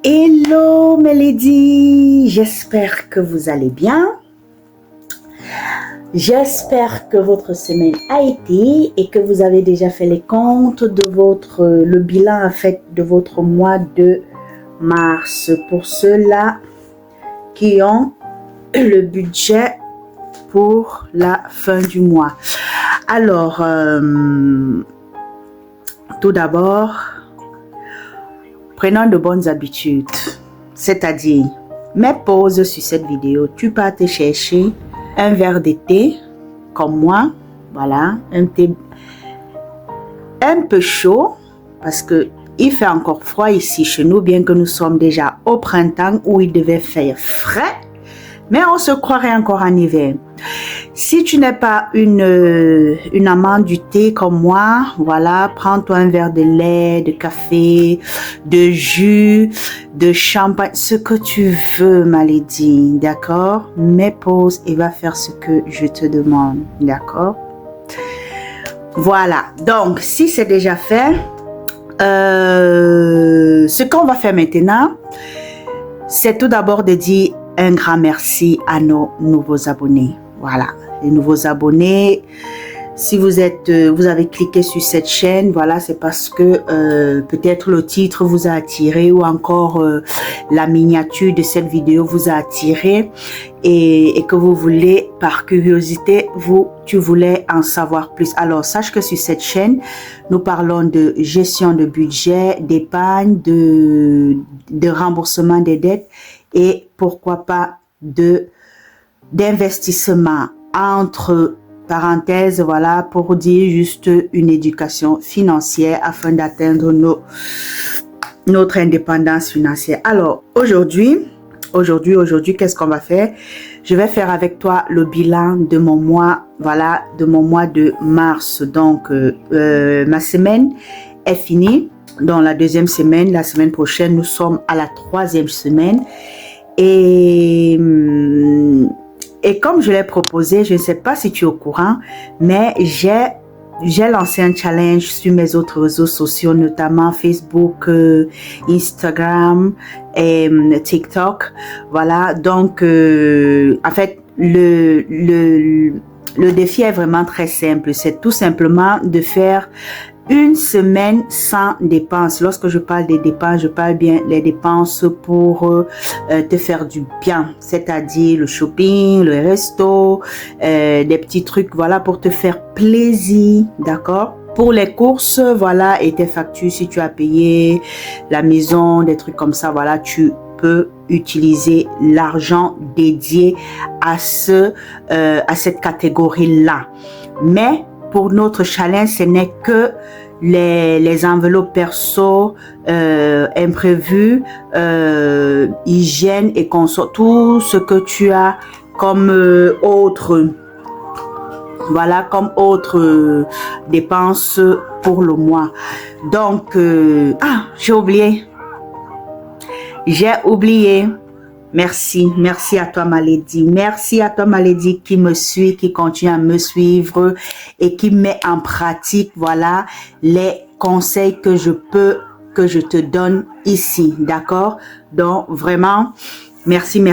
Hello mes ladies, j'espère que vous allez bien. J'espère que votre semaine a été et que vous avez déjà fait les comptes de le bilan en fait de votre mois de mars. Pour ceux-là qui ont le budget pour la fin du mois. Alors, tout d'abord, prenons de bonnes habitudes, c'est-à-dire, mets pause sur cette vidéo, tu peux te chercher un verre de thé, comme moi, voilà, un thé un peu chaud, parce que il fait encore froid ici chez nous, bien que nous sommes déjà au printemps où il devait faire frais, mais on se croirait encore en hiver. Si tu n'es pas une amante du thé comme moi, voilà, prends-toi un verre de lait, de café, de jus, de champagne, ce que tu veux, ma lady, d'accord? Mets pause et va faire ce que je te demande, d'accord? Voilà, donc si c'est déjà fait, ce qu'on va faire maintenant, c'est tout d'abord de dire un grand merci à nos nouveaux abonnés. Voilà, les nouveaux abonnés, si vous avez cliqué sur cette chaîne, voilà, c'est parce que peut-être le titre vous a attiré ou encore la miniature de cette vidéo vous a attiré et que vous voulez, par curiosité, tu voulais en savoir plus. Alors, sache que sur cette chaîne, nous parlons de gestion de budget, d'épargne, de remboursement des dettes et pourquoi pas d'investissement, entre parenthèses, voilà, pour dire juste une éducation financière afin d'atteindre notre indépendance financière. Alors, aujourd'hui, qu'est-ce qu'on va faire? Je vais faire avec toi le bilan de mon mois, voilà, de mon mois de mars. Donc, ma semaine est finie. Dans la deuxième semaine, la semaine prochaine, nous sommes à la troisième semaine. Et comme je l'ai proposé, je ne sais pas si tu es au courant, mais j'ai lancé un challenge sur mes autres réseaux sociaux, notamment Facebook, Instagram et TikTok. Voilà, donc en fait, le défi est vraiment très simple. C'est tout simplement de faire une semaine sans dépenses. Lorsque je parle des dépenses, je parle bien des dépenses pour te faire du bien, c'est-à-dire le shopping, le resto, des petits trucs, voilà, pour te faire plaisir, d'accord? Pour les courses, voilà, et tes factures, si tu as payé la maison, des trucs comme ça, voilà, tu peux utiliser l'argent dédié à cette catégorie-là. Mais pour notre challenge, ce n'est que les enveloppes perso, imprévues, hygiène et consort, tout ce que tu as comme autre, voilà, comme autre dépense pour le mois. Donc, j'ai oublié. Merci à toi ma lady, merci à toi ma lady qui me suit, qui continue à me suivre et qui met en pratique, voilà, les conseils que je te donne ici, d'accord? Donc vraiment, merci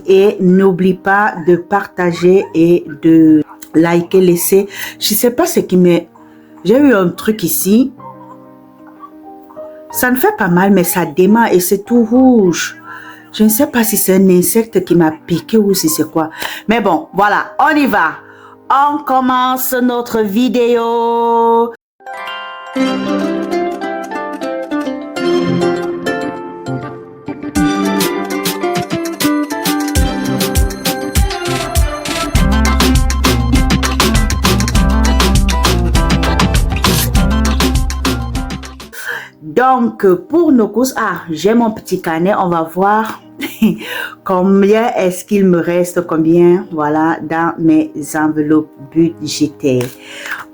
et n'oublie pas de partager et de liker, laisser, je sais pas ce qui m'est, j'ai eu un truc ici, ça ne fait pas mal mais ça démarre et c'est tout rouge. Je ne sais pas si c'est un insecte qui m'a piqué ou si c'est quoi. Mais bon, voilà, on y va. On commence notre vidéo. Donc, pour nos courses, j'ai mon petit carnet, on va voir combien est-ce qu'il me reste, combien, voilà, dans mes enveloppes budgétaires.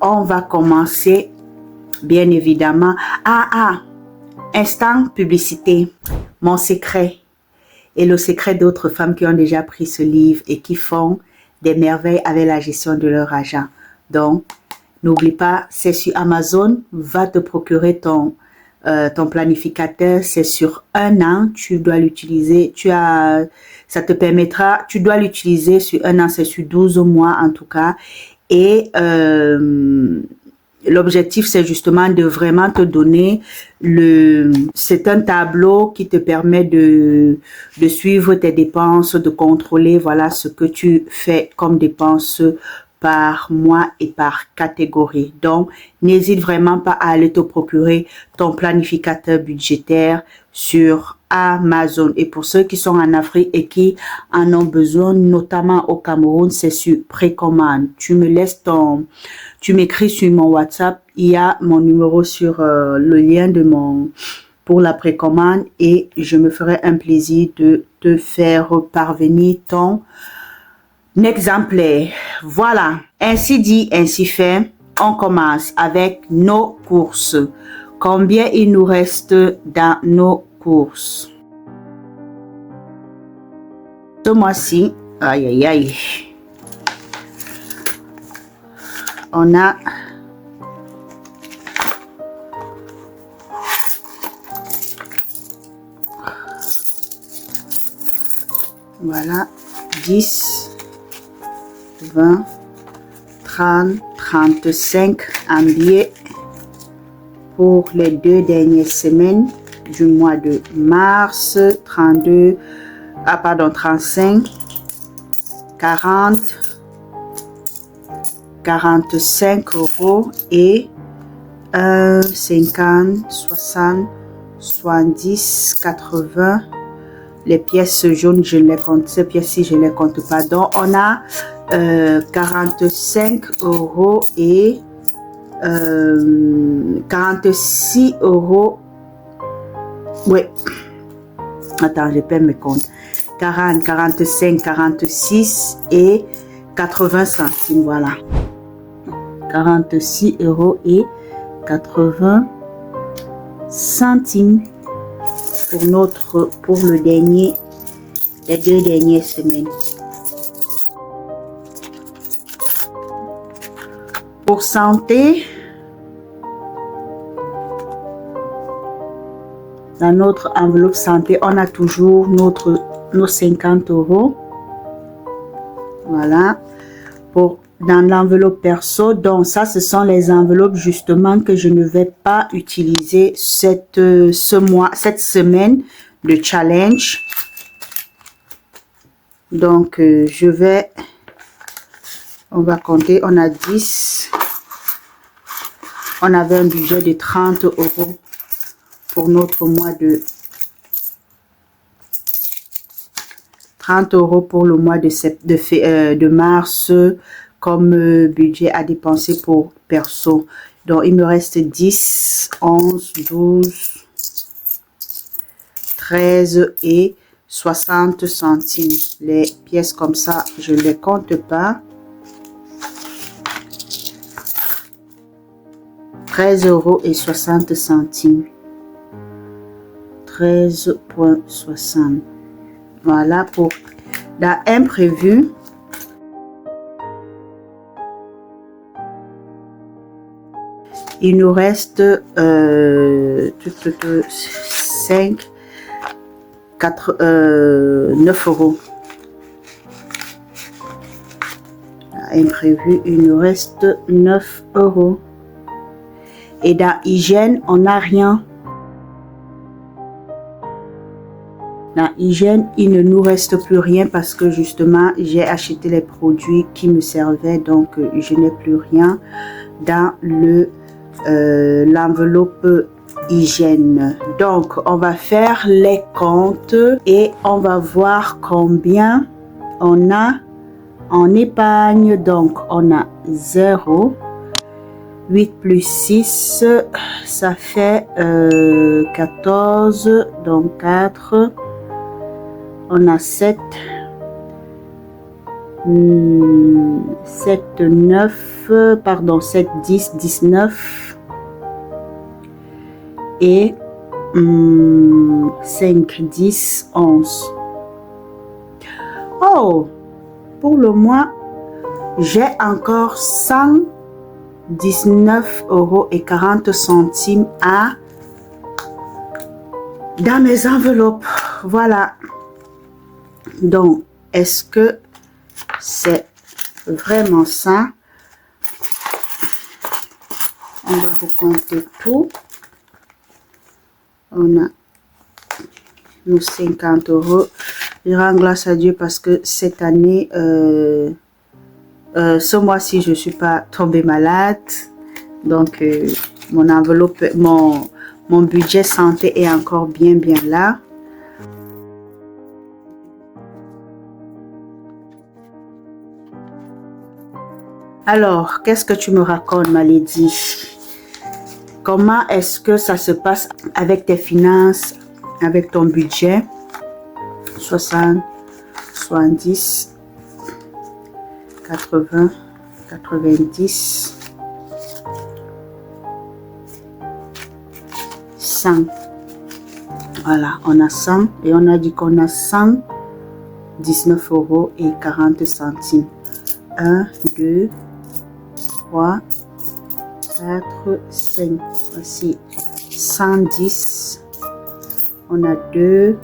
On va commencer, bien évidemment, instant publicité, mon secret et le secret d'autres femmes qui ont déjà pris ce livre et qui font des merveilles avec la gestion de leur argent. Donc, n'oublie pas, c'est sur Amazon, va te procurer ton ton planificateur, c'est sur un an, tu dois l'utiliser, ça te permettra, tu dois l'utiliser sur un an, c'est sur 12 mois en tout cas. Et l'objectif, c'est justement de vraiment te donner c'est un tableau qui te permet de suivre tes dépenses, de contrôler, voilà, ce que tu fais comme dépenses par mois et par catégorie. Donc, n'hésite vraiment pas à aller te procurer ton planificateur budgétaire sur Amazon. Et pour ceux qui sont en Afrique et qui en ont besoin, notamment au Cameroun, c'est sur précommande. Tu m'écris sur mon WhatsApp. Il y a mon numéro sur le lien pour la précommande et je me ferai un plaisir de te faire parvenir ton exemplaire. Voilà, ainsi dit, ainsi fait. On commence avec nos courses. Combien il nous reste dans nos courses? Ce mois-ci, aïe aïe aïe, on a voilà 10, 20, 30, 35 en billets pour les 2 dernières semaines du mois de mars. 35, 40, 45 euros et 50, 60, 70, 80. Les pièces jaunes, je les compte. Ces pièces-ci, je les compte pas. Donc, on a 45 euros et 46 euros. Oui. Attends, je perds mes comptes. 40, 45, 46 et 80 centimes. Voilà. 46 euros et 80 centimes pour les 2 dernières semaines. Pour santé, dans notre enveloppe santé, on a toujours nos 50 euros. Voilà. Dans l'enveloppe perso, donc ça, ce sont les enveloppes justement que je ne vais pas utiliser cette semaine de challenge. Donc, on va compter, on a 10. On avait un budget de 30 euros pour notre mois de 30 euros pour le mois de mars comme budget à dépenser pour perso. Donc, il me reste 10, 11, 12, 13 et 60 centimes. Les pièces comme ça, je ne les compte pas. 13 euros et 60 centimes. 13,60. Voilà pour l'imprévu. Il nous reste 9 euros. Imprévu, il nous reste 9 euros. Et dans hygiène, on n'a rien. Dans hygiène, il ne nous reste plus rien parce que justement, j'ai acheté les produits qui me servaient. Donc, je n'ai plus rien dans l'enveloppe hygiène. Donc, on va faire les comptes et on va voir combien on a en épargne. Donc, on a 0. 8 plus 6, ça fait 14. Donc, 4. On a 7. 7, 9. Pardon, 7, 10, 19. Et 5, 10, 11. Oh, pour le mois, j'ai encore 119 euros et 40 centimes à dans mes enveloppes. Voilà. Donc, est-ce que c'est vraiment ça? On va recompter tout. On a nos 50 euros. Je rends grâce à Dieu parce que cette année, ce mois-ci, je ne suis pas tombée malade. Donc, mon enveloppe, mon budget santé est encore bien là. Alors, qu'est-ce que tu me racontes, ma lady? Comment est-ce que ça se passe avec tes finances, avec ton budget? 60, 70, 80, 90, 100. Voilà, on a 100 et on a dit qu'on a 119 euros et 40 centimes. 1, 2, 3, 4, 5. Voici 110. On a 2,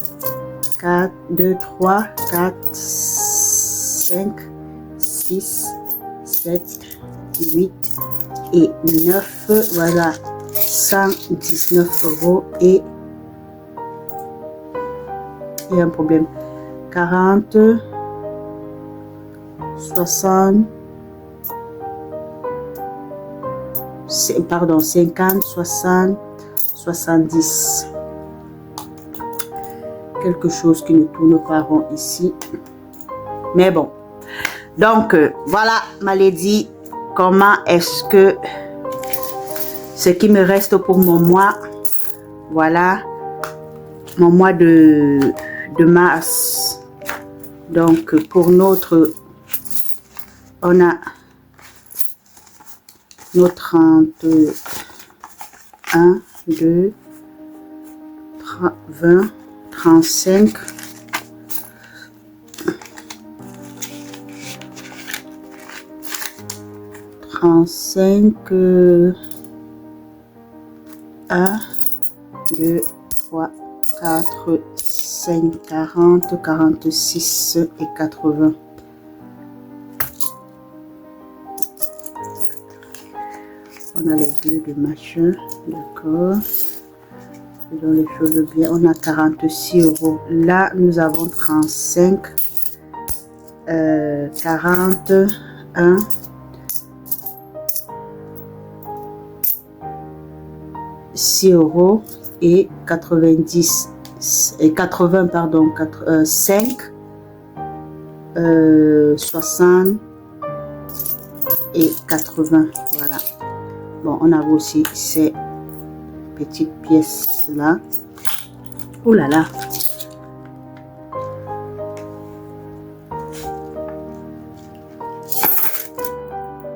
4, 2, 3, 4, 5, 6, 7, 8 et 9. Voilà, 119 euros et il y a un problème. 40, 60, pardon, 50, 60, 70. Quelque chose qui ne tourne pas rond ici. Mais bon. Donc, voilà, ma lady. Comment est-ce que ce qui me reste pour mon mois, voilà, mon mois de mars. Donc, pour notre, on a nos 31, 2, 20, 35, 35, 1, 2, 3, 4, 5, 40, 46 et 80. On a les deux de machin, d'accord. Dans les choses bien, on a 46 euros. Là, nous avons 35, 41, 6 euros et 90 et 80, pardon, 5, 60 et 80. Voilà. Bon, on a aussi ces petites pièces là. Oh là là.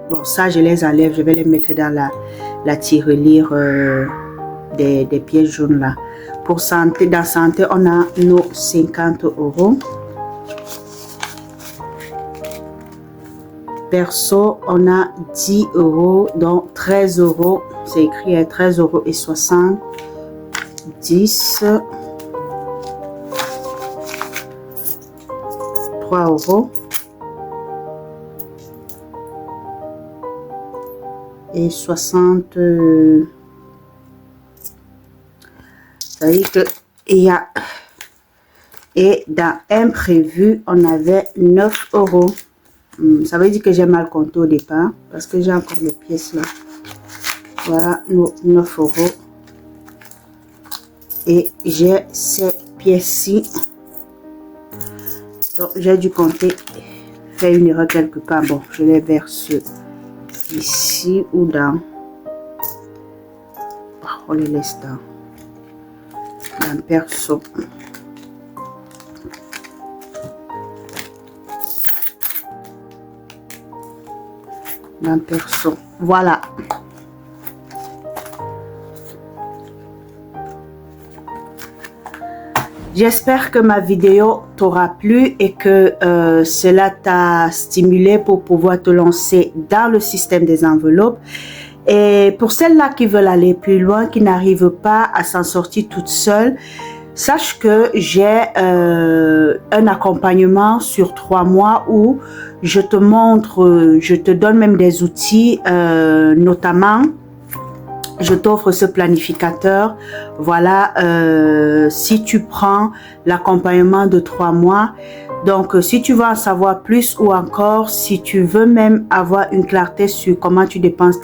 Bon, ça je les enlève, je vais les mettre dans la tirelire des pièces jaunes là. Pour santé, dans santé, on a nos 50 euros. Perso, on a 10 euros, donc 13 euros. C'est écrit à 13 euros et 60. 10. 3 euros. Et 60. Ça veut dire que il y a. Et dans imprévu, on avait 9 euros. Ça veut dire que j'ai mal compté au départ parce que j'ai encore les pièces là. Voilà, nos 9 euros. Et j'ai ces pièces-ci. Donc, j'ai dû compter, faire une erreur quelque part. Bon, je les verse ici ou dans. On les laisse dans perso. Dans perso. Voilà. J'espère que ma vidéo t'aura plu et que cela t'a stimulé pour pouvoir te lancer dans le système des enveloppes. Et pour celles-là qui veulent aller plus loin, qui n'arrivent pas à s'en sortir toutes seules, sache que j'ai un accompagnement sur 3 mois où je te montre, je te donne même des outils, notamment je t'offre ce planificateur. Voilà, si tu prends l'accompagnement de 3 mois, donc si tu veux en savoir plus ou encore si tu veux même avoir une clarté sur comment tu dépenses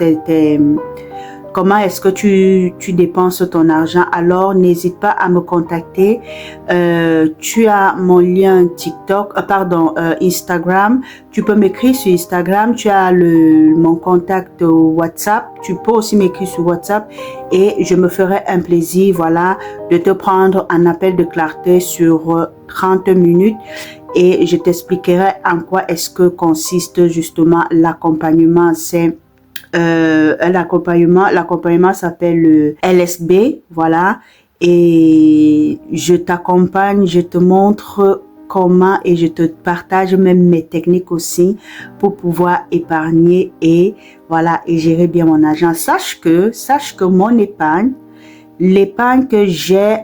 comment est-ce que tu dépenses ton argent, alors n'hésite pas à me contacter. Tu as mon lien TikTok, Instagram. Tu peux m'écrire sur Instagram. Tu as mon contact WhatsApp. Tu peux aussi m'écrire sur WhatsApp et je me ferai un plaisir, voilà, de te prendre un appel de clarté sur 30 minutes et je t'expliquerai en quoi est-ce que consiste justement l'accompagnement. C'est l'accompagnement s'appelle le LSB, voilà, et je t'accompagne, je te montre comment et je te partage même mes techniques aussi pour pouvoir épargner et voilà, et gérer bien mon argent. Sache que mon épargne, l'épargne que j'ai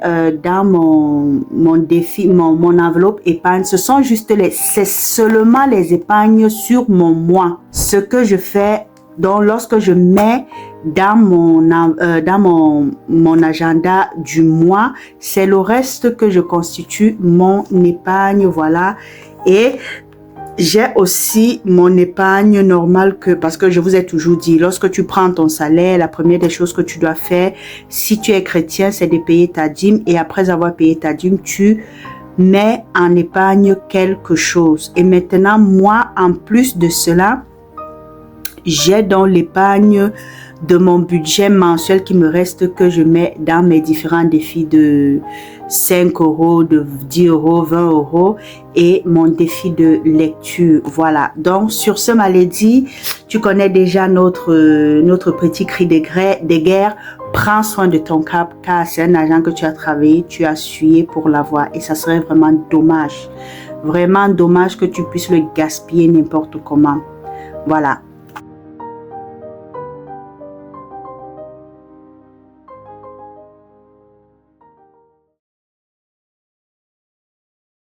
dans mon défi, mon enveloppe épargne, c'est seulement les épargnes sur mon mois. Ce que je fais, donc lorsque je mets dans mon agenda du mois, c'est le reste que je constitue mon épargne, voilà. Et j'ai aussi mon épargne normale parce que je vous ai toujours dit, lorsque tu prends ton salaire, la première des choses que tu dois faire, si tu es chrétien, c'est de payer ta dîme et après avoir payé ta dîme, tu mets en épargne quelque chose. Et maintenant, moi, en plus de cela, j'ai dans l'épargne de mon budget mensuel qui me reste que je mets dans mes différents défis de 5 €, de 10 €, 20 € et mon défi de lecture. Voilà. Donc, sur ce maladie, tu connais déjà notre petit cri de guerre. Prends soin de ton cap car c'est un argent que tu as travaillé, tu as sué pour l'avoir et ça serait vraiment dommage. Vraiment dommage que tu puisses le gaspiller n'importe comment. Voilà.